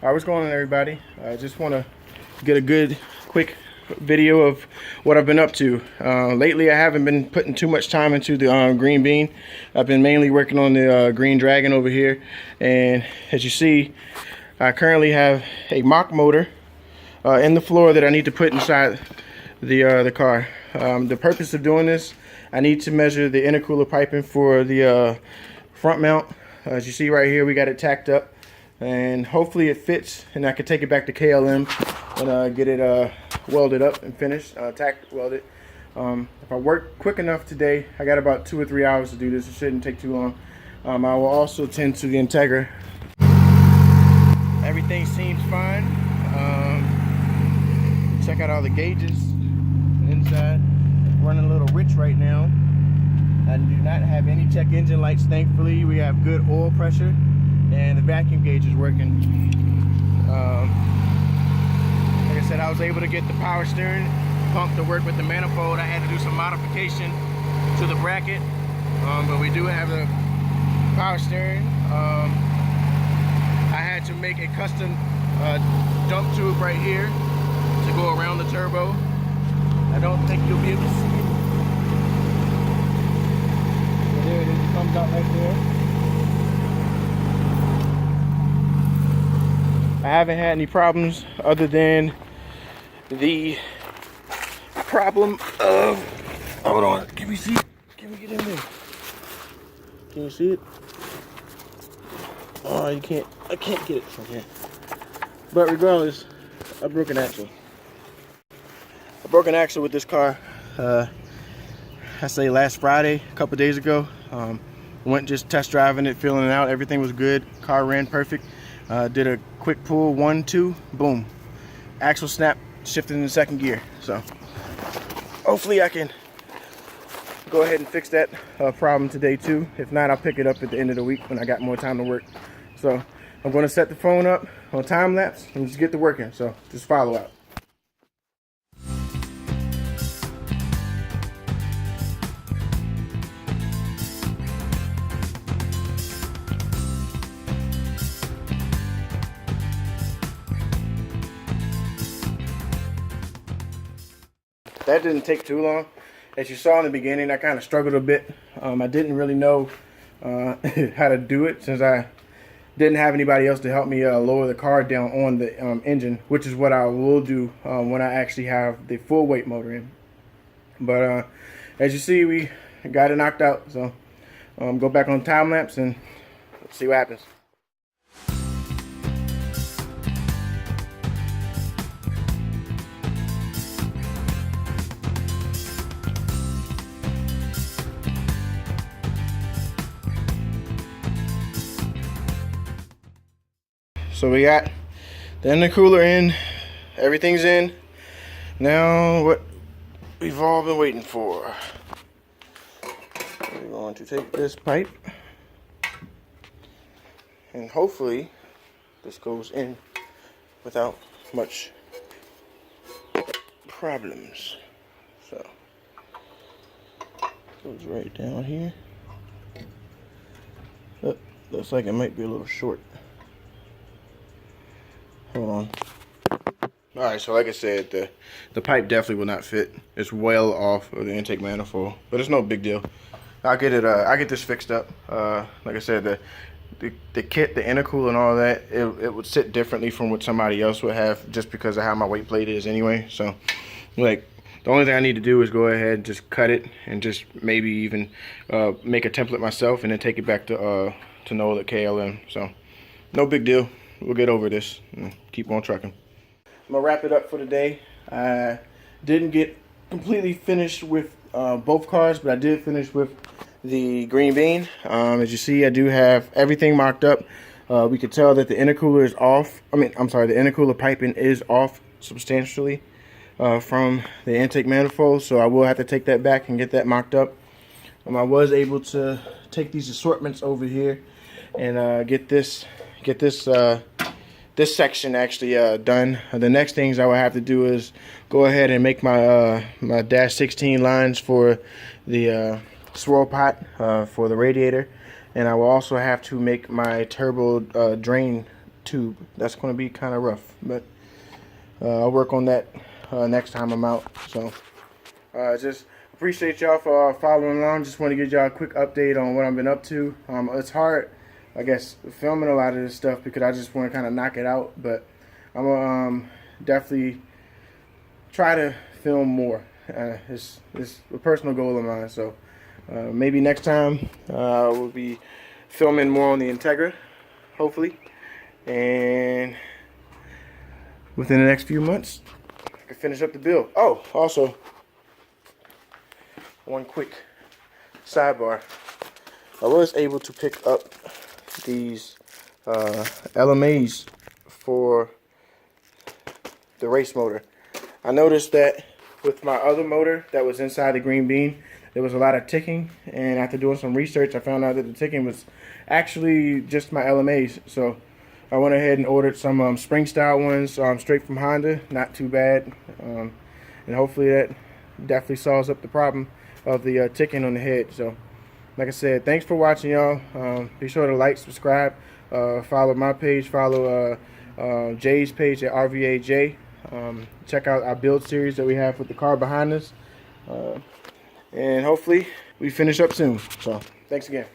Alright, what's going on, everybody? I just want to get a good, quick video of what I've been up to. Lately, I haven't been putting too much time into the green bean. I've been mainly working on the green dragon over here, and as you see, I currently have a mock motor in the floor that I need to put inside the car. The purpose of doing this, I need to measure the intercooler piping for the front mount. As you see right here, we got it tacked up, and hopefully it fits, and I can take it back to KLM and get it welded up and finished, tack welded. If I work quick enough today, I got about 2 or 3 hours to do this. It shouldn't take too long. I will also tend to the Integra. Everything seems fine. Check out all the gauges inside. Running a little rich right now. I do not have any check engine lights, thankfully. We have good oil pressure, and the vacuum gauge is working. Like I said, I was able to get the power steering pump to work with the manifold. I had to do some modification to the bracket, but we do have the power steering. I had to make a custom dump tube right here to go around the turbo. I don't think you'll be able to see it. So there it is, it comes out right there. I haven't had any problems other than the problem of, hold on, can we see it? Can we get in there? Can you see it? Oh, you can't, I can't get it from here. But regardless, I broke an axle. I broke an axle with this car, I say last Friday, a couple days ago. Went just test driving it, feeling it out. Everything was good. Car ran perfect. Did a quick pull, 1, 2, boom. Axle snap, shifted into second gear. So hopefully I can go ahead and fix that problem today too. If not, I'll pick it up at the end of the week when I got more time to work. So I'm going to set the phone up on time lapse and just get to working. So just follow out. That didn't take too long. As you saw in the beginning, I kind of struggled a bit. I didn't really know how to do it since I didn't have anybody else to help me lower the car down on the engine, which is what I will do when I actually have the full weight motor in. But as you see, we got it knocked out. So go back on time lapse and let's see what happens. So we got the intercooler in, everything's in. Now what we've all been waiting for. We're going to take this pipe and hopefully this goes in without much problems. So goes right down here. Oh, looks like it might be a little short. Hold on. Alright, so like I said, the pipe definitely will not fit. It's well off of the intake manifold, but it's no big deal. I'll get it. I get this fixed up. Like I said, the kit, the intercooler, and all that, it would sit differently from what somebody else would have, just because of how my weight plate is anyway. So, like, the only thing I need to do is go ahead and just cut it, and just maybe even make a template myself, and then take it back to Nola at KLM. So, no big deal. We'll get over this and keep on trucking. I'm gonna wrap it up for the day. I didn't get completely finished with both cars, but I did finish with the green bean. As you see, I do have everything mocked up. We could tell that the intercooler is off. The intercooler piping is off substantially from the intake manifold, so I will have to take that back and get that mocked up. I was able to take these assortments over here and get this section actually done. The next things I will have to do is go ahead and make my my dash 16 lines for the swirl pot for the radiator, and I will also have to make my turbo drain tube. That's going to be kind of rough, but I'll work on that next time I'm out. So just appreciate y'all for following along. Just want to give y'all a quick update on what I've been up to. It's hard, I guess, filming a lot of this stuff because I just want to kind of knock it out, but I'm gonna definitely try to film more. It's a personal goal of mine, so maybe next time we'll be filming more on the Integra, hopefully, and within the next few months I can finish up the build. Oh, also, one quick sidebar. I was able to pick up these LMAs for the race motor. I noticed that with my other motor that was inside the green bean, there was a lot of ticking, and after doing some research I found out that the ticking was actually just my LMAs. So I went ahead and ordered some spring style ones straight from Honda. Not too bad, and hopefully that definitely solves up the problem of the ticking on the head. So like I said, thanks for watching, y'all. Be sure to like, subscribe, follow my page, follow Jay's page at RVAJ. Check out our build series that we have with the car behind us, and hopefully we finish up soon. So thanks again.